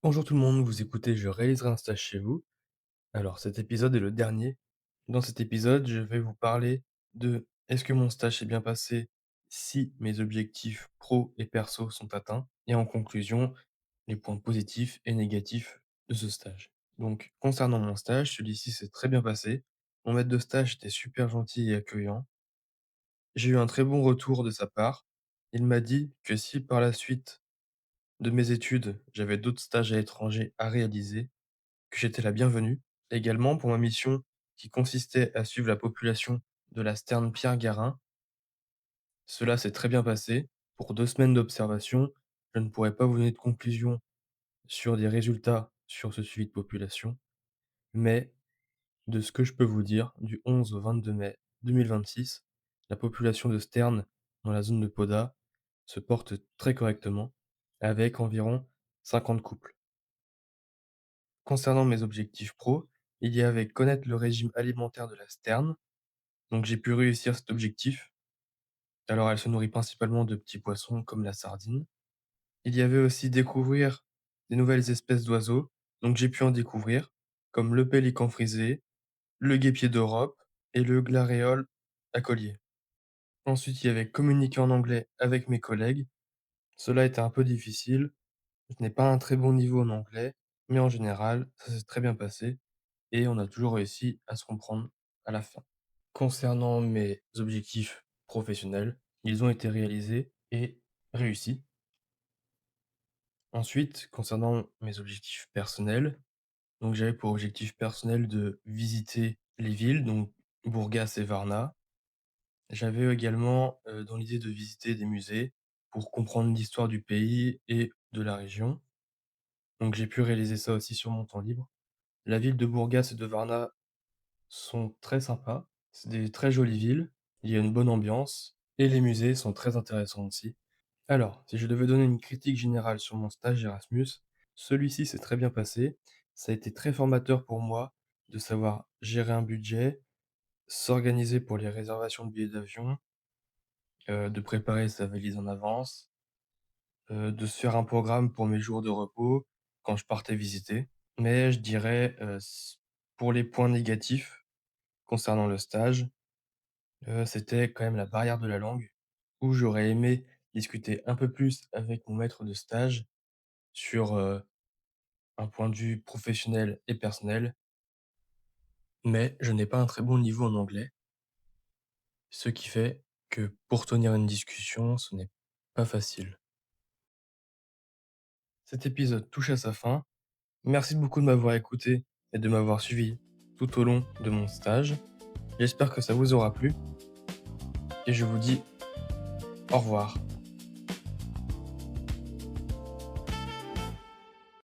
Bonjour tout le monde, vous écoutez Je réaliserai un stage chez vous. Alors cet épisode est le dernier. Dans cet épisode, je vais vous parler de est-ce que mon stage s'est bien passé, si mes objectifs pro et perso sont atteints, et en conclusion, les points positifs et négatifs de ce stage. Donc concernant mon stage, celui-ci s'est très bien passé. Mon maître de stage était super gentil et accueillant. J'ai eu un très bon retour de sa part. Il m'a dit que si par la suite de mes études, j'avais d'autres stages à l'étranger à réaliser, que j'étais la bienvenue. Également pour ma mission qui consistait à suivre la population de la Sterne Pierre-Garin. Cela s'est très bien passé. Pour 2 semaines d'observation, je ne pourrais pas vous donner de conclusion sur des résultats sur ce suivi de population, mais de ce que je peux vous dire, du 11 au 22 mai 2026, la population de Sterne dans la zone de Poda se porte très correctement, avec environ 50 couples. Concernant mes objectifs pro, il y avait connaître le régime alimentaire de la sterne, donc j'ai pu réussir cet objectif. Alors elle se nourrit principalement de petits poissons comme la sardine. Il y avait aussi découvrir des nouvelles espèces d'oiseaux, donc j'ai pu en découvrir, comme le pélican frisé, le guépier d'Europe et le glaréole à collier. Ensuite, il y avait communiquer en anglais avec mes collègues. Cela était un peu difficile. Je n'ai pas un très bon niveau en anglais, mais en général, ça s'est très bien passé et on a toujours réussi à se comprendre à la fin. Concernant mes objectifs professionnels, ils ont été réalisés et réussis. Ensuite, concernant mes objectifs personnels, donc j'avais pour objectif personnel de visiter les villes, donc Bourgas et Varna. J'avais également dans l'idée de visiter des musées pour comprendre l'histoire du pays et de la région. Donc j'ai pu réaliser ça aussi sur mon temps libre. La ville de Bourgas et de Varna sont très sympas. C'est des très jolies villes. Il y a une bonne ambiance et les musées sont très intéressants aussi. Alors, si je devais donner une critique générale sur mon stage Erasmus, celui-ci s'est très bien passé. Ça a été très formateur pour moi de savoir gérer un budget, s'organiser pour les réservations de billets d'avion, de préparer sa valise en avance, de se faire un programme pour mes jours de repos quand je partais visiter. Mais je dirais, pour les points négatifs concernant le stage, c'était quand même la barrière de la langue, où j'aurais aimé discuter un peu plus avec mon maître de stage sur, un point de vue professionnel et personnel, mais je n'ai pas un très bon niveau en anglais, ce qui fait que pour tenir une discussion, ce n'est pas facile. Cet épisode touche à sa fin. Merci beaucoup de m'avoir écouté et de m'avoir suivi tout au long de mon stage. J'espère que ça vous aura plu et je vous dis au revoir.